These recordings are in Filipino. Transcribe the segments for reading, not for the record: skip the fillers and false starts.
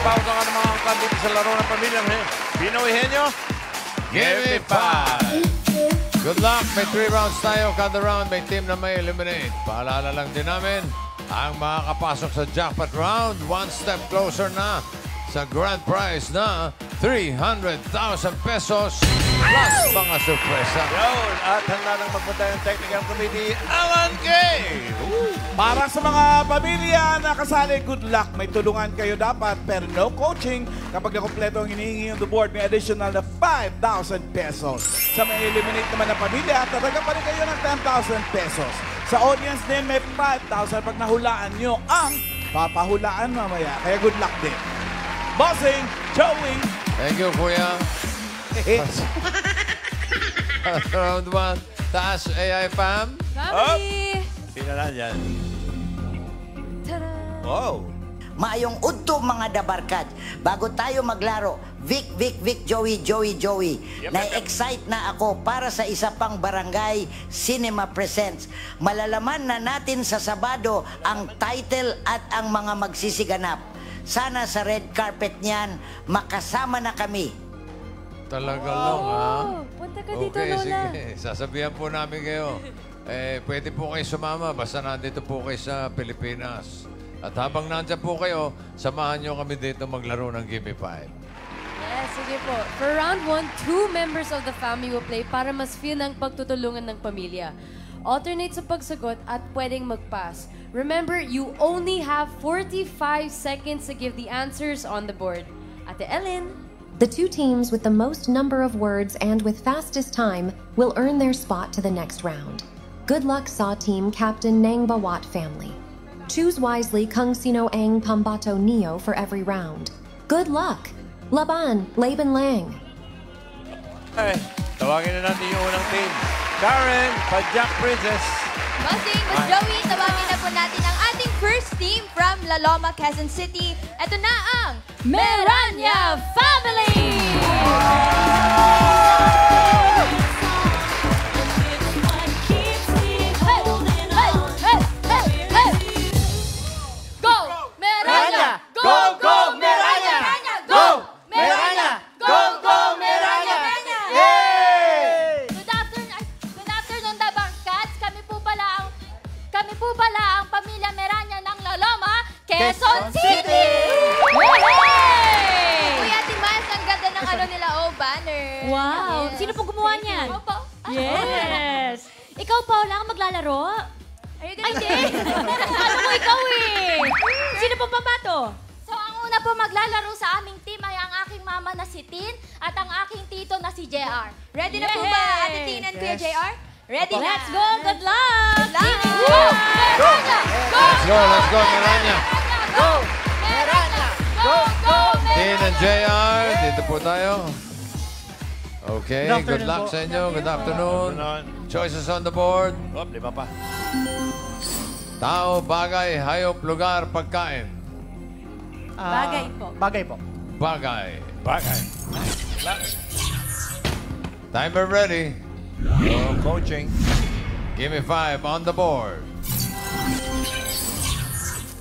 bawat ka ng mga angkan dito sa laro ng pamilya. Pinoy Henyo, give me 5. Good luck. May 3 rounds tayo. Kada round may team na may eliminate. Paalala lang din namin, ang makakapasok sa jackpot round, one step closer na sa grand prize na 300,000 pesos plus mga sorpresa. Yun, at handa nang magpunta yung technical committee, Alan K. Para sa mga pamilya na kasali, good luck. May tulungan kayo dapat, pero no coaching. Kapag nakompleto ang hinihingi on the board, may additional na 5,000 pesos. Sa may eliminate naman na pamilya, tataga pa rin kayo ng 10,000 pesos. Sa audience din, may 5,000 pag nahulaan nyo ang papahulaan mamaya. Kaya good luck din. Bossing, Joey. Thank you, Kuya. Round 1. Taas, AI Fam. Family! Sino na dyan? Tada! Oh. Maayong udto mga dabarkad. Bago tayo maglaro, Vic, Joey. Yep. Na-excite na ako para sa isa pang Barangay Cinema Presents. Malalaman na natin sa Sabado ang title at ang mga magsisiganap. Sana sa red carpet niyan, makasama na kami. Talaga lang, ha? Punta ka dito, Okay, Lola. sige. Sasabihan po namin kayo. Pwede po kayo sumama basta nandito po kayo sa Pilipinas. At habang nandyan po kayo, samahan nyo kami dito maglaro ng Gimme 5. Yes, sige po. For round 1, 2 members of the family will play para mas feel ang pagtutulungan ng pamilya. Alternate sa pagsagot at pwedeng mag-pass. Remember, you only have 45 seconds to give the answers on the board. Ate Ellen. The 2 teams with the most number of words and with fastest time will earn their spot to the next round. Good luck sa Team Captain Nang Bawat family. Choose wisely Kung Sino Ang Pambato Neo for every round. Good luck! Laban, Laban Lang. Okay, tawagin na natin yung unang team. Karen, Pajak Princess. Bossing, Mas Joey, tawagin na po natin ang ating first team from La Loma, Quezon City. Ito na ang Meranya Family! Go! Meranya! Go! Go! Meranya! Go! Meranya! Go! Go! Meranya! Yay! Good afternoon, Dabangkats. Kami po pala ang pamilya Meranya ng La Loma, Quezon City! Kuya Timas, ang ganda ng ano nila, banner. Wow! Yes. Sino pong gumawa niyan? Opo. Yes! Ikaw, Paula, ang maglalaro? Ay, Hindi! Ano mo ikaw eh? Sino pong pambato? So, ang una po maglalaro sa aming team ay ang aking mama na si Tin at ang aking tito na si JR. Ready na po ba, Ate Tin and Kuya JR? Ready na. Let's go! Good luck! Go! Meranya! Go! Let's go, Melania. Go! Meranya! Go! Go! Tin and JR, dito po tayo. Okay, good luck sa inyo. Good afternoon. Choices on the board. Oh, 5 pa. Tao, bagay, hayop, lugar, pagkain. Bagay po. Bagay po. Bagay. Bagay. Timer ready. No coaching. Give me 5 on the board.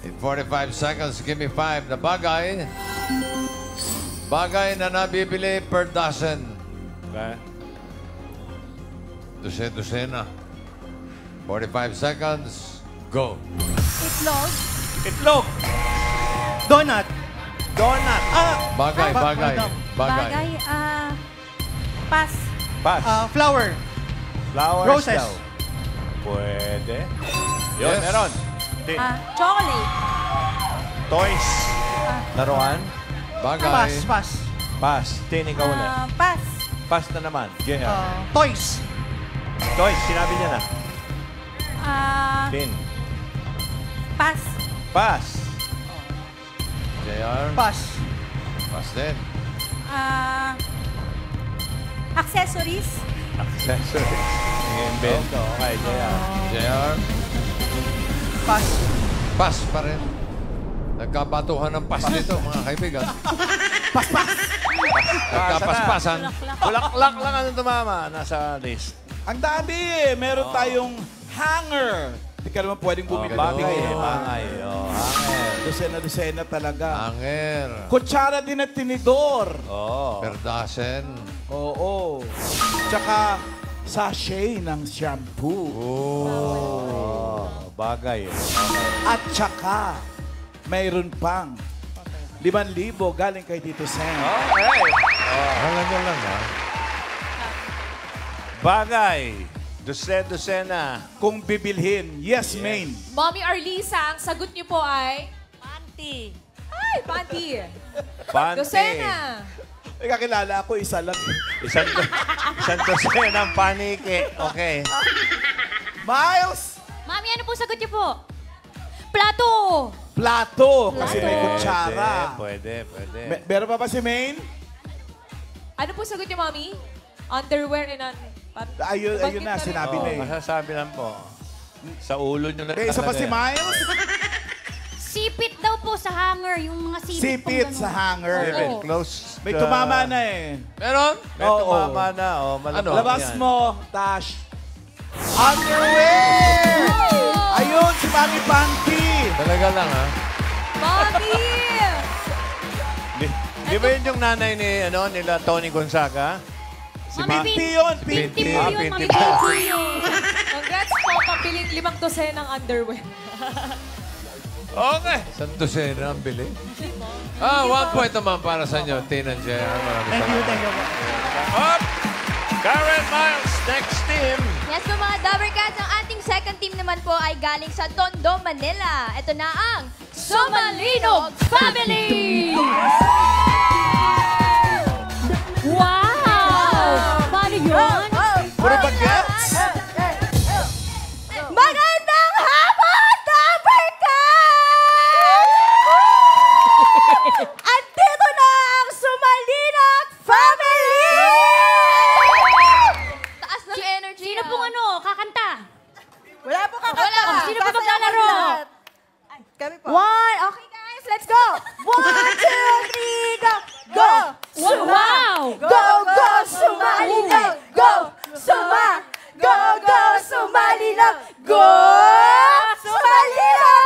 In 45 seconds, give me 5 na bagay. Bagay na nabibili per dozen. Okay. Dosena. 45 seconds. Go. Itlog. Itlog. Donut. Donut. Bagay, bagay. Bagay. Bagay, pass. Pass. Flower. Flowers Roses. daw. Pwede. Yun, Yes. meron. Tin. Chocolate. Toys. Laruan. Bagay. Pass. Tin, ikaw ulit. Pass. Pass na naman. JR. Toys. Toys, sinabi niya na. Tin. Pass. Pass. JR. Pass. Pass din. Accessories. Accessories. Invento. Okay, JR. JR. Pass. Pass pa rin. Nagkabatuhan ng pass dito, mga kaibigan. Nagkapaspasan. Bulaklak lang ang tumama. Nasa list. Ang dami eh. Meron tayong hanger. Hindi ka naman pwedeng bumili. Bagay. Bagay. Hanger. Dosena-dosena talaga. Anger. Kutsara din at tinidor. Oh. Per dozen. Oo. Tsaka sachet ng shampoo. Oh. Bagay. At tsaka, mayroon pang 5,000 galing kay Tito Sen. Okay. Halaga lang, ha? Bagay. Dosena. Kung bibilhin, yes, main. Mommy Arlisa, ang sagot niyo po ay... Panty. Ay, panty. Panty. Dosena. Ay, kakilala ako, isa lang. Isang dosena ng panike. Okay. Miles! Mami, ano po sagot niyo po? Plato. Plato. Kasi may Plato. kutsara. Pwede. Meron pa ba si main? Ano po sagot niyo, Mommy? Underwear and Ayun na, sinabi na eh. Masasabi lang po. Sa ulo nyo na Okay, isa pa si Miles? Sipit daw po sa hanger, yung mga sipit. Sipit pong sa ganun. hanger. Oo. Close. May tumama na eh. Meron? May Oo. tumama na. Oh, Ano? Labas mo, Tash. Underwear! Ayun, si Mami Panty. Talaga lang, ha? Mommy! Di ba yun yung nanay ni, nila Tony Gonzaga? Si Mami, Pinty yun, Pinty Pinty. po Ah, yun, Pinty Mami po. Pinty yun. Congrats po, pambiling 5 dosena ng underwear. Okay. Isang dosena ang bili. 1 point naman para sa inyo, Tina and Jay. Thank you. Up! Karen Miles, next team. Yes po mga Dabber Cats, ang ating second team naman po ay galing sa Tondo, Manila. Ito na ang Sumalinog Family! Wow! Paano yun? Puro bagets? Magandang hapon, Dabber Cats! At dito na ang Sumalinog Family! Taas ng energy. Sino pong kakanta? Wala po kakanta. Sino po maglalaro? Kami po. Okay guys, let's go! 1, 2, 3, go! Go! Wow! Go, go, Sumalinog! Go! Go, go, Sumalinog! Go! Sumalinog!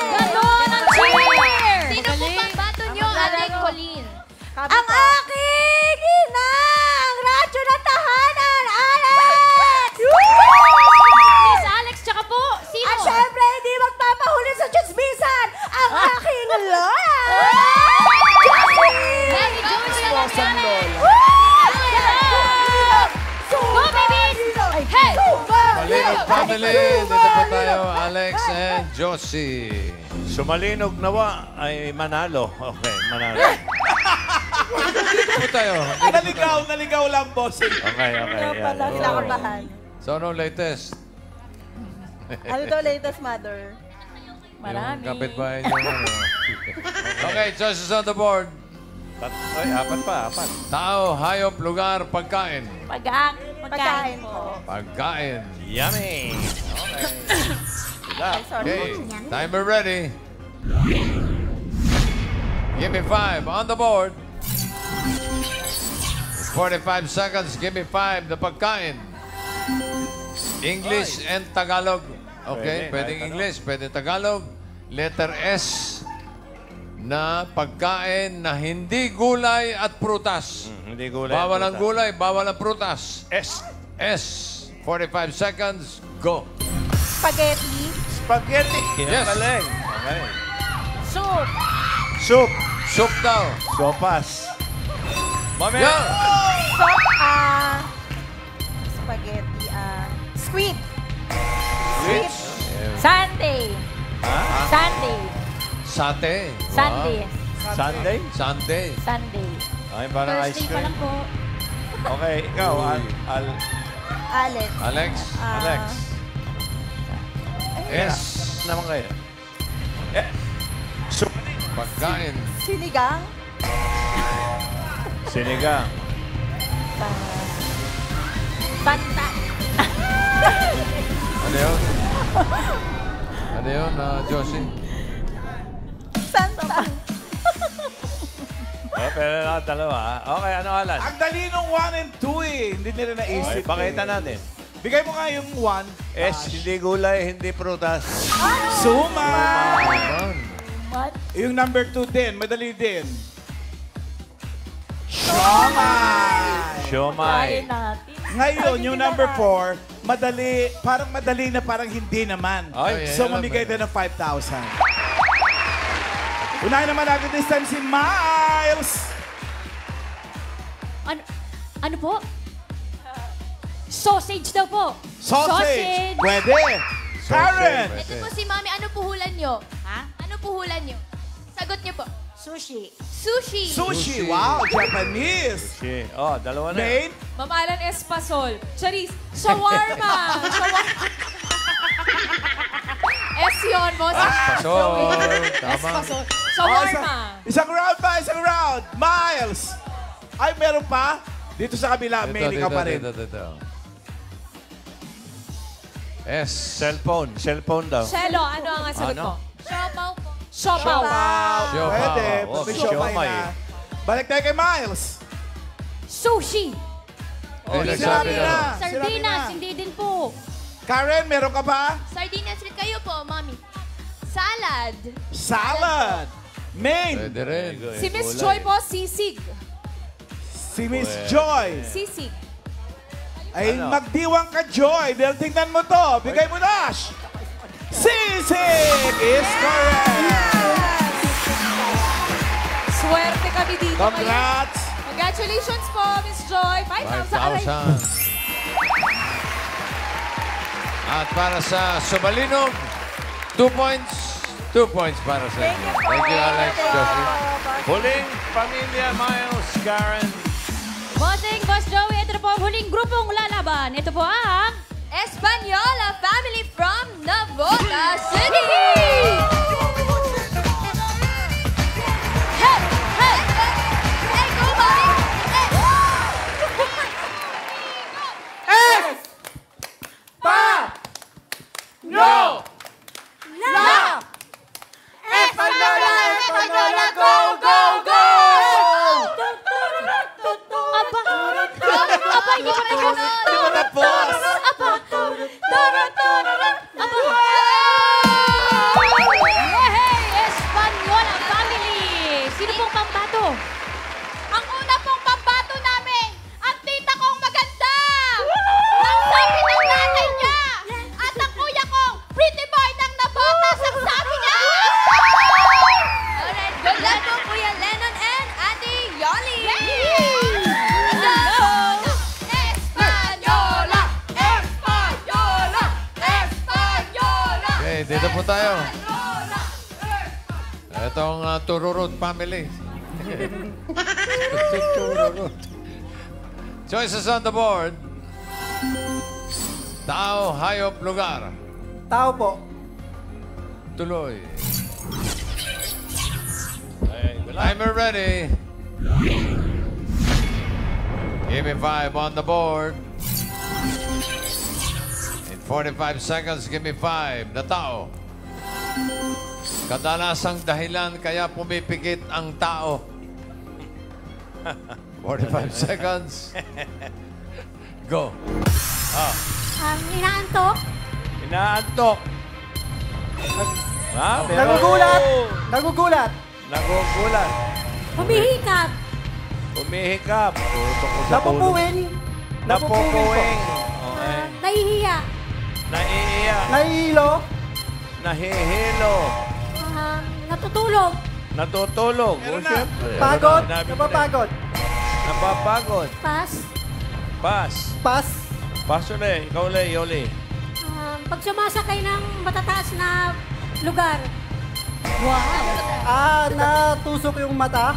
Ganon ang cheer! Sino po bang bato nyo, Ate Colleen? Ang aking inang! Radyo ng tahanan, Alex! Miss Alex, tsaka po, sino? At syempre, hindi magpapahuli sa chismisan ang aking lola! Hey, Josie! Sponsor Lola. Go, babies! Hey! Malinog family. Dito po tayo, Alex and Josie. Sumalinog nawa ay manalo. Okay, manalo. Dito po tayo. Naligaw lang, boss. Okay. Yan. So, ano latest? Ano daw latest, mother? Yung kapitbahay niyo. Okay, choices on the board. Ay, apat. Tao, hayop, lugar, pagkain. Pagkain po. Pagkain. Yummy. Okay, timer ready. Give me 5 on the board. 45 seconds. Give me 5 na pagkain. English and Tagalog. Okay, Pwede, pwedeng kahit ano. English, pwedeng Tagalog. Letter S na pagkain na hindi gulay at prutas. Hindi gulay. Bawal ang gulay, bawal ang prutas. S. S. 45 seconds. Go. Spaghetti. Spaghetti. Yes. Galing. Soup. Soup. Soup daw. Sopas. Mami. Yeah. Spaghetti, squid. Sweet. Sunday. Sunday. Sate. Sunday. Sunday. Sunday. Sunday. Ay, parang ice Thursday pa cream. lang po. Okay, ikaw. Alex. Alex. Alex. S. Naman kayo. Soup. Pagkain. Sinigang. Sinigang. Banta. Ano yun? Ano yun, Josie? Santa. Pero na dalawa. Okay, ano Alan? Ang dali nung 1 and 2 eh. Hindi nila Okay, naisip. pakita natin. Bigay mo nga yung 1. S, hindi gulay, hindi prutas. Suma. Ayan. What? Yung number 2 din, madali din. Siomay! Siomay. Try natin. Ngayon, yung number 4, madali, parang hindi naman. Ay, So, alam mamigay mo din ng 5,000. Unahin naman natin this time si Miles. Ano po? Sausage daw po. Sausage. Pwede. Karen. Ito po si Mami, ano puhulan nyo? Ha? Ano puhulan nyo? Sagot nyo po. Sushi. Sushi. Sushi. Wow, Japanese. Okay. Oh, dalawa na. Main. Mamalan Espasol. Charis. Shawarma. S yun, boss. Pasol. Tama. Espasol. Shawarma. Isang round pa, isang round. Miles. Ay, meron pa? Dito sa kabila, Ito, main ka pa rin. Dito. S. Cellphone daw. Shelo, ano ang sagot Ano? mo? Siopaw po. Siopaw. Siopaw. Pwede. Oh, May siomay siomay. na. Balik tayo kay Miles. Sushi. Eh, nagsabi sinabi na. na. Sardinas, hindi din po. Karen, meron ka pa? Sardinas rin kayo po, Mami. Salad. Salad. Main. Pwede rin. Si Miss Joy po, sisig. Si Miss Joy. Sisig. Ay, Ano? magdiwang ka, Joy. Dahil tingnan mo to. Bigay mo na. Sisig is correct. Swerte kami dito ngayon. Congrats. Congratulations po, Miss Joy. 5,000. 5,000. At para sa Subalinog, 2 points. 2 points para sa inyo. Thank you, Alex. Josie. Huling pamilya, Miles, Karen. Bossing, Boss Joey, ito na po ang huling grupong lalaban. Ito po ang... Española family from Navotas City. Hey, hey, hey, go, Mami. Hey. No. Española, Española, go, go, go. Aba, hindi pa tapos. Di ba tapos? Aba. Hey, Española family. Sino pong pambato? Ang una pong pambato namin, ang tita kong maganda. Ang sabi ng nanay niya. At ang kuya kong pretty boy ng Navotas ang sabi niya. Alright, good luck po Kuya Lennon and Ate Yoli. Española! Española! Española! Okay, dito po tayo. Itong Tururut family. Tururut. Choices on the board. Tao, hayop, lugar. Tao po. Tuloy. Timer ready. Give me 5 on the board. In 45 seconds, give me 5. Na tao. Kadalasang dahilan kaya pumipikit ang tao. 45 seconds. Go. Inaantok. Inaantok. Ha? Nagugulat. Nagugulat. Nagugulat. Humihikap. Umihikap. Tutok ko sa tulog. Napupuwing. Napupuwing. Okay. Nahihiya. Naiiyak. Nahihilo. Nahihilo. Natutulog. Natutulog. Meron O, na. syempre. Pagod. Sinabi mo Napapagod. rin. Napapagod. Pass. Pass. Pas. Pass ulit. Ikaw ulit, Yoli. Pag sumasakay ng matataas na lugar. Natusok yung mata.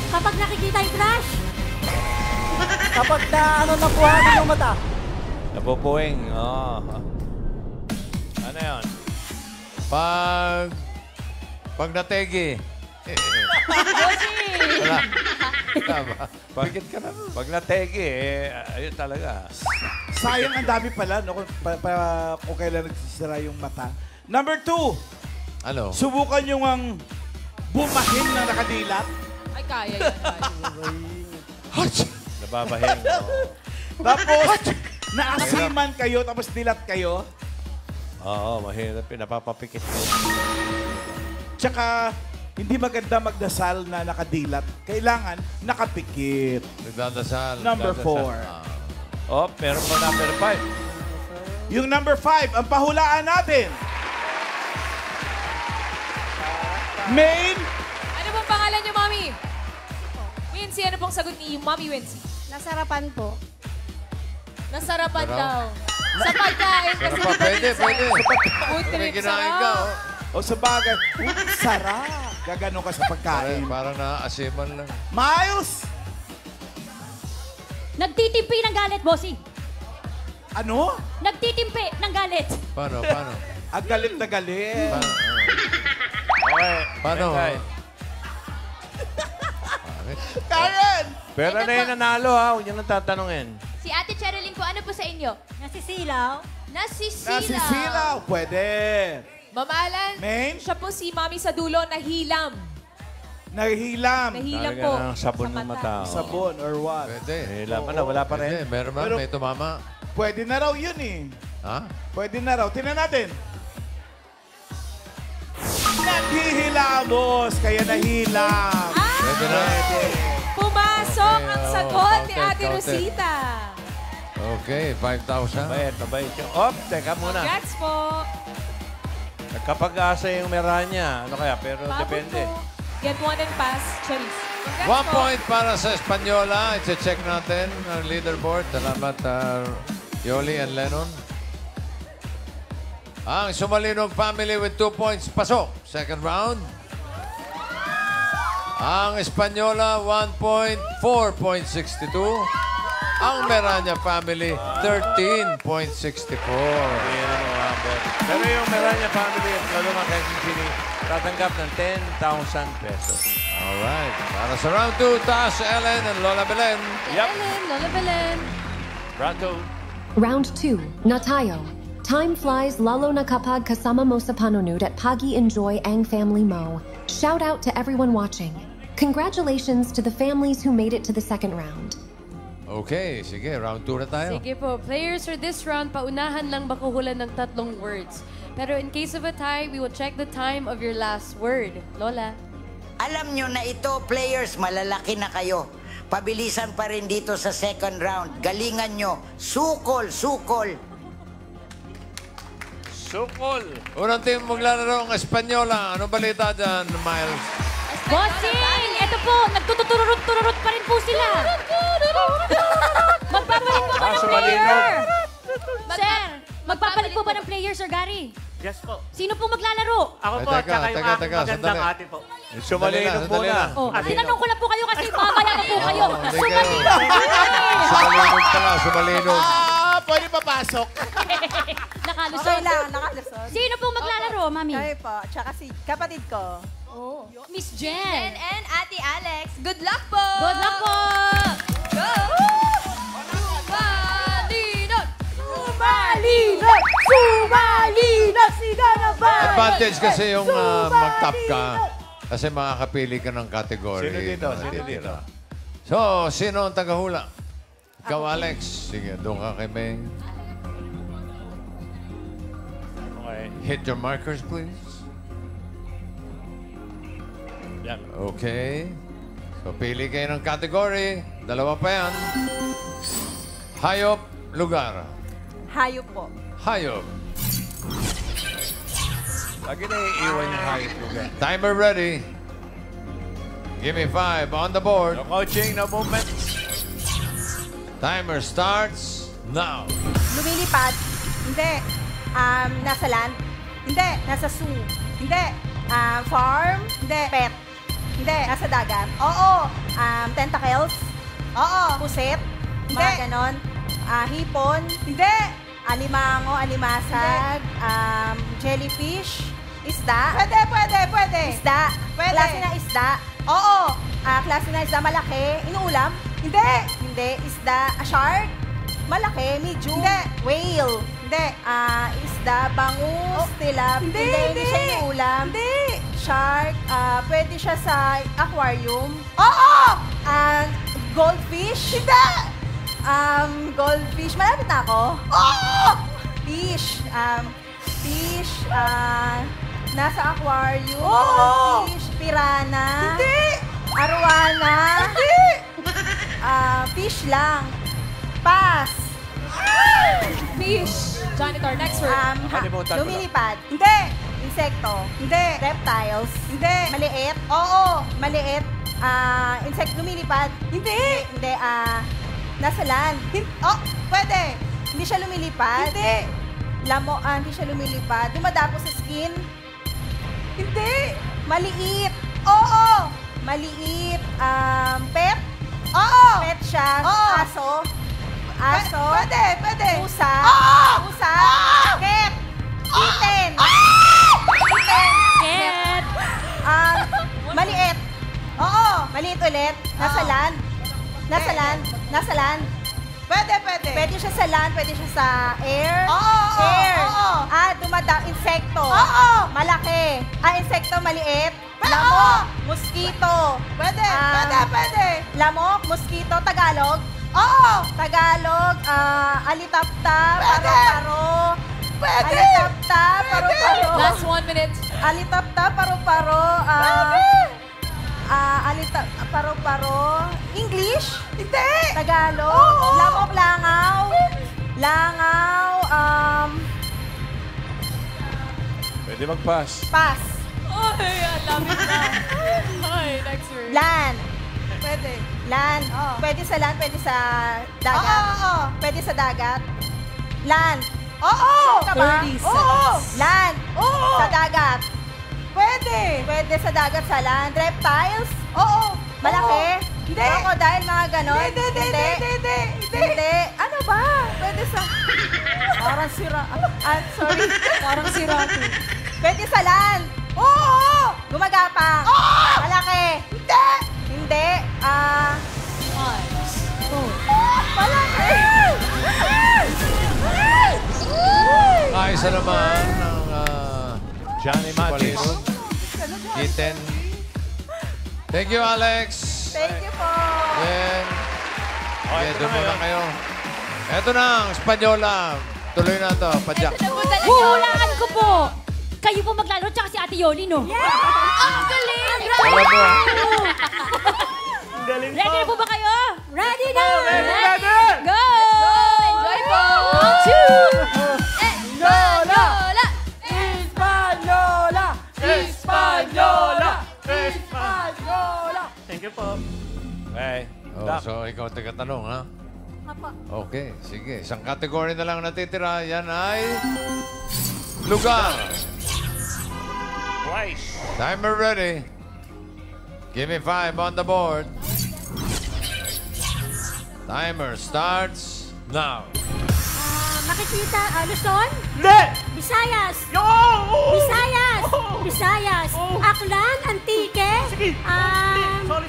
Kapag nakikita yung crush. Kapag napuhanan yung mata. Napupuwing. Oh. Ano yan? Pag nategi. Wala. Tama. Pikit ka na. Pag nategi, ayun talaga. Sayang ang dami pala, no? Kung kailan nagsisira yung mata. Number 2, Ano? subukan yung ang bumahin na nakadilat. Ay, kaya yan. Nababahing. Tapos, naasiman kayo, tapos dilat kayo. Oo, mahirap. Napapapikit ko. Tsaka, hindi maganda magdasal na nakadilat. Kailangan nakapikit. Nagdadasal. Number nagdadasal. 4. Oh, meron pa number 5. Yung number 5, ang pahulaan natin. Main. Ano pong pangalan niyo, Mami? Wincy, ano pong sagot ni Mami Wincy? Nasarapan po. Nasarapan Sarap. daw. Sa pagkain kasi Sarap pa. Pwede, pwede. Food May trip, kinain ka, sarap. oh. O sa bagay, sarap. Gagano ka sa pagkain. Parang naaasiman lang. Miles! Nagtitimpi ng galit, bossing. Ano? Nagtitimpi ng galit. Paano? Ang galit na galit. Okay. Paano? Okay. Karen! Pero na yung nanalo ha, huwag niyo nang tatanungin. Si Ate Cherilyn po, ano po sa inyo? Nasisilaw. Nasisilaw. Nasisilaw. Pwede. Mamalan, Main? siya po si Mami sa dulo na hilam. Nahihilam. Nahilam Talaga po. ng sabon sa ng mata. oh. Sabon or what? Pwede. Hila pa na, wala pa Pwede. rin. Meron man, Pero- may tumama. Pwede na raw yun eh. Ha? Pwede na raw. Tingnan natin. Naghihilamos, kaya nahilam. Pwede na. Pumasok Okay, ang oh, sagot ni counted, Ate counted. Rosita. Okay, 5,000. Mabait yung... Op, teka muna. Congrats po. Nagkapag-asa yung Meranya. Ano kaya? Pero Pabot depende. po. Get one and pass, Cherise. Congrats 1 po. point para sa Espanyola. I-check natin ang leaderboard. Salamat, Yoli and Lennon. Ang Sumalinog family with 2 points. Pasok. Second round. Ang Espanyola, 1 point, 4.62. Ang Meranya family, 13.64. Pero yung Meranya family, lalo na kay Sini, tatanggap ng 10,000 pesos. Alright. Para sa round 2, Tash, Ellen, and Lola Belen. Yup. Ellen, Lola Belen. Round 2. Round 2, Natayo. Time flies lalo na kapag kasama mo sa panunod at pag-i-enjoy ang family mo. Shout out to everyone watching. Congratulations to the families who made it to the second round. Okay, sige. Round 2 na tayo. Sige po. Players for this round, paunahan lang bakuhulan ng 3 words. Pero in case of a tie, we will check the time of your last word. Lola. Alam nyo na ito, players, malalaki na kayo. Pabilisan pa rin dito sa second round. Galingan nyo. Sukol, sukol. Sukol. Unang team maglalaro ang Espanyola. Ano balita dyan, Miles? Bossing! Ito po, nagtutururut-tururut pa rin po sila. Magpapalit po ba ng player? Sir, magpapalit po ba ng player, Sir Gary? Yes po. Sino po maglalaro? Ako po, Teka, at saka yung teka, aking teka, magandang sandali. ate po. Sumalinog Sandali muna. lang. Oh, tinanong ko lang po kayo kasi mamaya na po kayo. hindi Sumalinog! Sumalinog pala, sumalinog. Pwede papasok. Nakalusot. Okay lang, nakalusot. Sino po maglalaro, Mami? Kami po, tsaka si kapatid ko. Miss Jen. And Ate Alex, good luck po! Good luck po! Go! Sumalinod! Sumalinod! Sumalinod! Siga na ba? Advantage kasi yung mag-top ka. Kasi makakapili ka ng category. Sino dito? na Sino natitira. dito? So, sino ang tagahula? Ikaw, Alex. Sige, doon ka kay Meng. Okay. Hit your markers, please. Yan. Okay. So, pili kayo ng category. Dalawa pa yan. Hayop, lugar. Hayop po. Hayop. Lagi na iiwan yung hayop lugar. Timer ready. Give me 5 on the board. No coaching, no movement. Timer starts now. Lumilipad. Hindi. Nasa land. Hindi. Nasa zoo. Hindi. Farm. Hindi. Pet. Hindi. Nasa dagat. Oo. Tentacles. Oo. Puset. Hindi. Mga ganon. Hipon. Hindi. Alimango, alimasag. Jellyfish. Isda. Pwede. Isda. Klase ng isda. Oo. Klase ng isda malaki. Inuulam. Hindi. Isda. Shark. Malaki. Medium. Hindi. Whale. Hindi. Isda. Bangus. Tilap. Hindi siya inuulam. Hindi. Shark. Pwede siya sa aquarium. Oo! Goldfish. Hindi. Goldfish. Malapit na ako. Oo! Fish. Nasa aquarium. Oo. Fish, piranha. Hindi. Arwana. Hindi. Fish lang. Pass. Fish. Janitor, next word. Kalimutan mo Lumilipad. Hindi. Insekto. Hindi. Reptiles. Hindi. Maliit. Oo. Maliit. Insect lumilipad. Hindi. Hindi. Nasa land. Oh, pwede. Hindi siya lumilipad. Hindi. Hindi siya lumilipad. Dumadapo sa skin. Hindi. Maliit. Oo. Maliit. Pet. Oo. Pet siya. Oo. Aso. Aso. Pwede. Pusa. Oo. Pusa. Cat. Kitten. Kitten. Cat. Maliit. Oo. Maliit ulit. Nasa land. Nasa land. Nasa land. Pwede. Pwede siya sa land, pwede siya sa air. Oo. Air. Oo. Insekto. Oo. Malaki. Insekto maliit. Oo. Lamok. Mosquito. Pwede. Lamok, mosquito, Tagalog. Oo. Tagalog, alitaptap, Pwede. paro-paro. Pwede. Alitaptap, paro-paro. Last 1 minute. Alitaptap, paro-paro. Paro-paro. English? Hindi. Tagalog? Oo. Lamok, langaw? Langaw, Pwede mag-pass. pass. Ay, ang lapit na. Ay, next word. Land. Pwede. Land. Oo. Pwede sa land, pwede sa dagat. Oo. Pwede sa dagat. Land. Oo. Ka ba? 30 Oo. seconds. Land. Oo. Sa dagat. Pwede. Pwede sa dagat, sa land. Reptiles. Oo. Malaki. Hindi. Crocodile, mga ganon. Hindi. Ano ba? Pwede sa... Parang sira. Sorry. Parang sira to. Pwede sa land. Oo. Gumagapang. Oo. Malaki. Hindi. Hindi. Malaki. Kaisa naman ng Johnny Magic. Palirog. Kitten. Thank you, Alex. Thank you po. Then, ito doon na muna ngayon. kayo. Eto na ang Espanyola. Tuloy na to, padyak. Huhulaan ko po. Kayo po maglalaro, tsaka si Ate Yoli, no? Ang galing! Alam mo, Ready na po ba kayo? Ready na! Ready. Go! Enjoy po! Lola. Espanola! Espanola. Espanola. Thank you po. Okay. oh, so ikaw taga-tanong, ha? Okay, sige. Isang category na lang natitira. Yan ay lugar. Twice. Timer ready. Give me 5 on the board. Timer starts now. Makikita, Luzon? Hindi. Visayas? Oo. Visayas? Oo. Visayas? Oo. Aklan? Antique? Sige.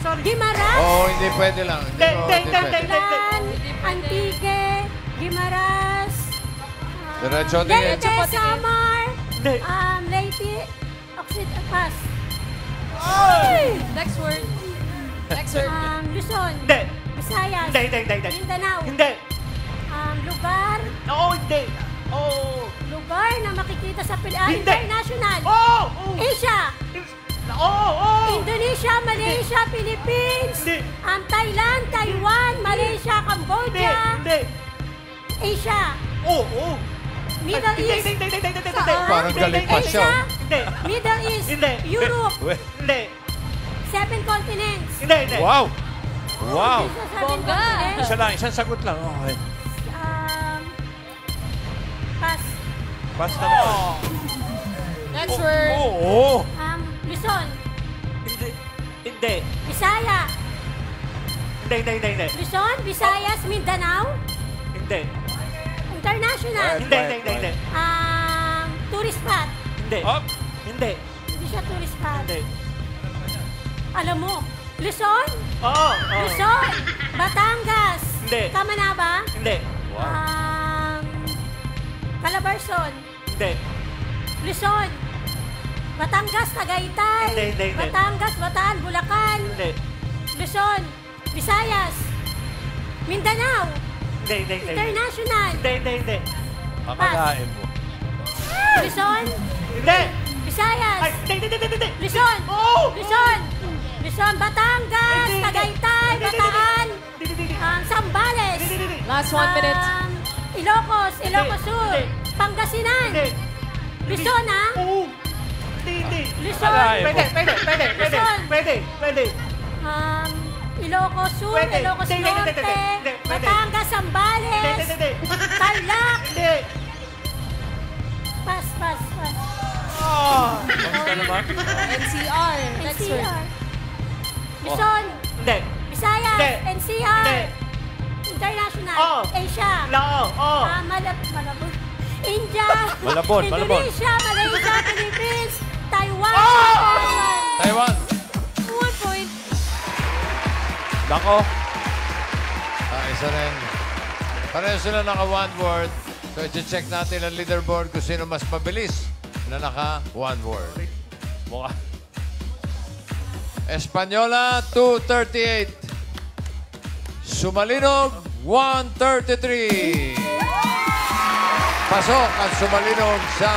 Sorry. Guimaras? Oh, hindi pwede lang. Hindi pwede. Aklan? Antique? Guimaras? Diretso tingin. Leyte, Samar? Hindi. Leyte? Pass. Next word. Next word. Luzon? Hindi. Visayas? Hindi. Mindanao? Hindi. Lugar? Oo, hindi. Oo. Lugar na makikita sa Hindi. international? Oo. Asia? Oo. Indonesia, Malaysia, Philippines? Hindi. Thailand, Taiwan, Malaysia, Cambodia? Hindi. Asia? Oo. Middle East? Parang galing pa siya. Asia? Hindi. Middle East? Hindi. Europe? Hindi. 7 continents? Hindi. Wow! Wow! Sa 7 Bongga. continents? Isa lang, isang sagot lang. Okay. Pass. Pass na naman. Next word. Oo. Luzon? Hindi. Bisaya? Hindi. Luzon, Visayas, Mindanao? Hindi. International? Hindi. Tourist spot? Hindi. Up. Hindi. Hindi siya tourist spot. Hindi. Alam mo, Luzon? Oo. Luzon, Batangas? Hindi. Tama na ba? Hindi. Calabarzon? Hindi. Luzon, Batangas, Tagaytay? Hindi. Batangas, Bataan, Bulacan? Hindi. Luzon, Visayas? Mindanao? Hindi. International? Hindi. Akalain mo. Luzon? Hindi. Visayas. Ay, hindi. Luzon. Oo! Luzon. Luzon, Batangas, Hindi. Tagaytay, Bataan, Zambales. Last 1 minute. Ilocos, Ilocos Sur, Hindi. Pangasinan. Hindi. Luzon, ha? Oo! Hindi. Luzon. Pwede. Ilocos Sur, Pwede. Ilocos Hindi. Norte, Pwede. Batangas, Zambales, Hindi. Tarlac. Hindi. Pas. Basta naman. NCR. Next word. NCR. Luzon, Hindi. Visayas, Hindi. NCR, Hindi. International, Oo. Asia, Oo. Malabon, India, Malabon. Indonesia, Malaysia, Philippines, Taiwan, Taiwan. 1 point. Nako. Isa rin. Pareho sila naka one word. So, i-check natin ang leaderboard kung sino mas mabilis na naka one word. Mukha. Espanyola, 238. Sumalinog, 133. Pasok ang Sumalinog sa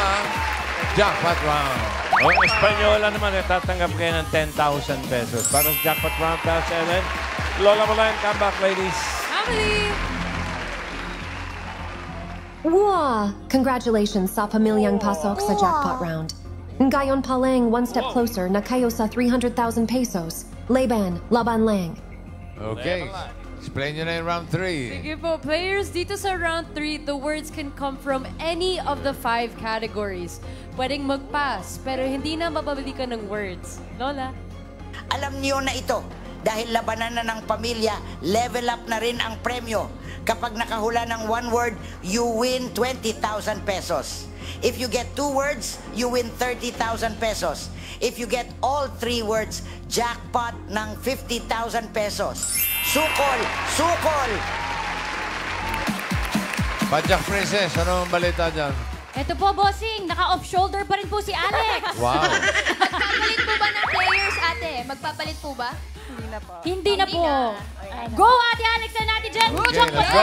jackpot round. Ang Espanyola naman, tatanggap kayo ng 10,000 pesos. Para sa jackpot round, plus 7. Lola Molan, come back, ladies. Family. Wow! Congratulations sa pamilyang pasok sa jackpot round. Ngayon pa lang one step closer na kayo sa 300,000 pesos. Laban lang. Okay. Explain nyo na yung round 3. Sige po, players, dito sa round 3, the words can come from any of the 5 categories. Pwedeng mag-pass, pero hindi na mababalikan ng words. Lola? Alam niyo na ito, dahil labanan na ng pamilya, level up na rin ang premyo. Kapag nakahula ng one word, you win 20,000 pesos. If you get 2 words, you win 30,000 pesos. If you get all 3 words, jackpot ng 50,000 pesos. Sukol! Pajak Princess, ano ang balita dyan? Ito po, bossing. Naka-off-shoulder pa rin po si Alex. Wow. Magpapalit po ba ng players, ate? Magpapalit po ba? Hindi na po. Go, Ate Alex and Ate Jen. Okay, let's go.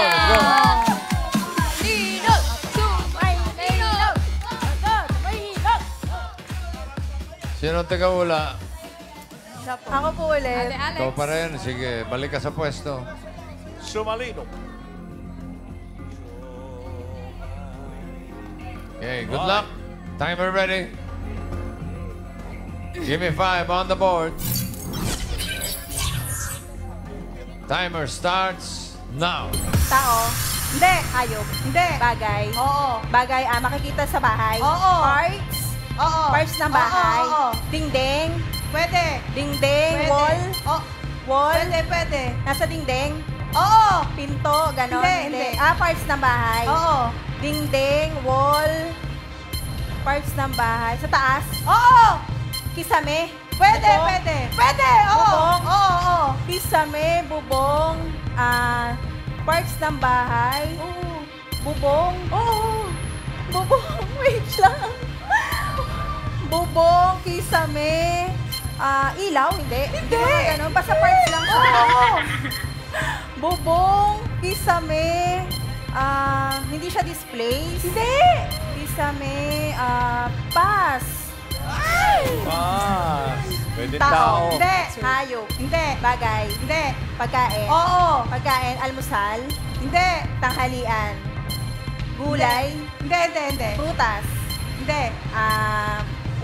Lino! Lino! Sino ang taga-ula? Ako po ulit. Ate Alex. Ikaw pa rin. Sige, balik ka sa pwesto. Sumalino. Okay, good luck. Timer ready. Give me 5 on the board. Timer starts now. Tao. Hindi. Hayop. Hindi. Bagay. Oo. Bagay, makikita sa bahay. Oo. Parts. Oo. Parts ng bahay. Oo. Dingding. Pwede. Dingding. Pwede. Wall. Wall. Pwede. Nasa dingding. Oo. Pinto. Ganon. Hindi. Parts ng bahay. Oo. Dingding. Wall. Parts ng bahay. Sa taas. Oo. Kisame. Pwede. Oo. Oo. Kisame, bubong, parts ng bahay. Oo. Bubong. Oo. Bubong. Wait lang. Bubong, kisame, ilaw, hindi. Hindi. Ganun. Basta parts lang siya. Oo. Bubong, kisame, hindi siya displays. Hindi. Kisame, pass. Pwede tao. Hindi. Hayop. Hindi. Bagay. Hindi. Pagkain. Oo. Pagkain. Almusal. Hindi. Tanghalian. Gulay. Hindi. Prutas. Hindi.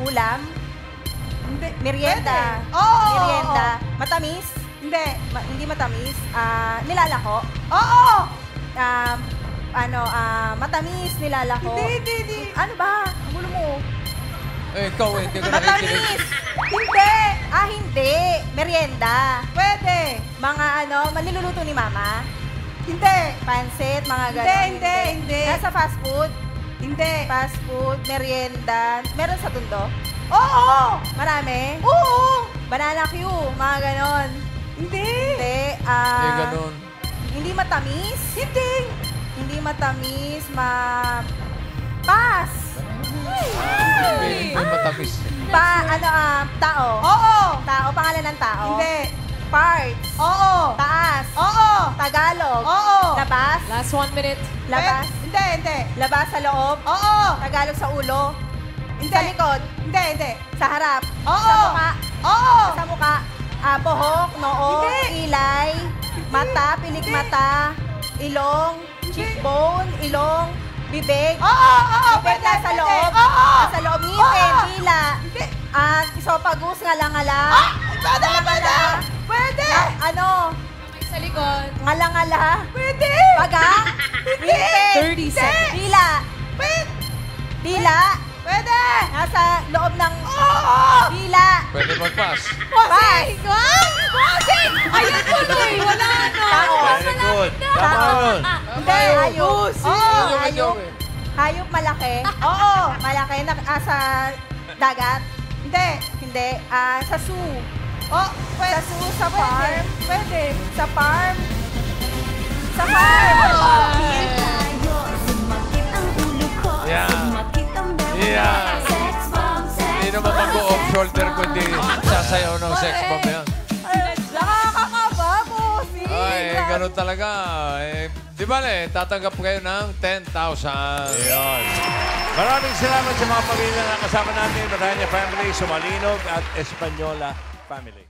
Ulam. Hindi. Merienda. Oo. Merienda. Matamis. Hindi. Hindi matamis. Nilalako. Oo. Matamis. Nilalako. Hindi. Ano ba? Gulo mo. Ikaw, hindi ko nakikinig. Matamis! Hindi! Hindi. Merienda. Pwede. Mga maniluluto ni Mama. Hindi. Pansit, mga gano'n. Hindi. Nasa fast food. Hindi. Fast food, merienda. Meron sa Tondo? Oo! Marami? Oo! Banana Q, mga gano'n. Hindi. Ganun. Hindi matamis? Hindi matamis, pass. Hindi matamis. Tao. Oo. Tao, pangalan ng tao. Hindi. Parts. Oo. Taas. Oo. Tagalog. Oo. Labas. Last 1 minute. Labas. Hindi. Labas sa loob. Oo. Tagalog sa ulo. Sa likod. Hindi. Sa harap. Sa mukha. Sa mukha. Buhok, noo, ilay, mata, pilik mata, ilong, cheekbone, ilong, bibig. Bibig nasa loob. Nasa loob, ngipin, dila. Esophagus, ngala-ngala. Pwede. Ano? Sa likod. Ngala-ngala. Pwede. Baga. Ngipin. 30 seconds. Dila. Dila. Pwede. Nasa loob ng dila. Pwede mag-pass. Bossing! Bossing! Ayun tuloy! Wala na! Very good. Tama yun. Hindi, hayop. Ayun, Hayop. ayun. Hayop malaki. Malaki na sa dagat. Hindi. Sa zoo. Sa zoo, sa farm. Pwede. Sa farm. Sa farm. Yeah. Hindi naman mag-off shoulder kundi sasayaw ng sex bomb yan. Nakakakaba, bossing. Ay, ganun talaga. Di ba tatanggap kayo ng 10,000. Ayun. Maraming salamat sa mga pamilya na kasama natin. Maranya Family, Sumalinog at Espanyola Family.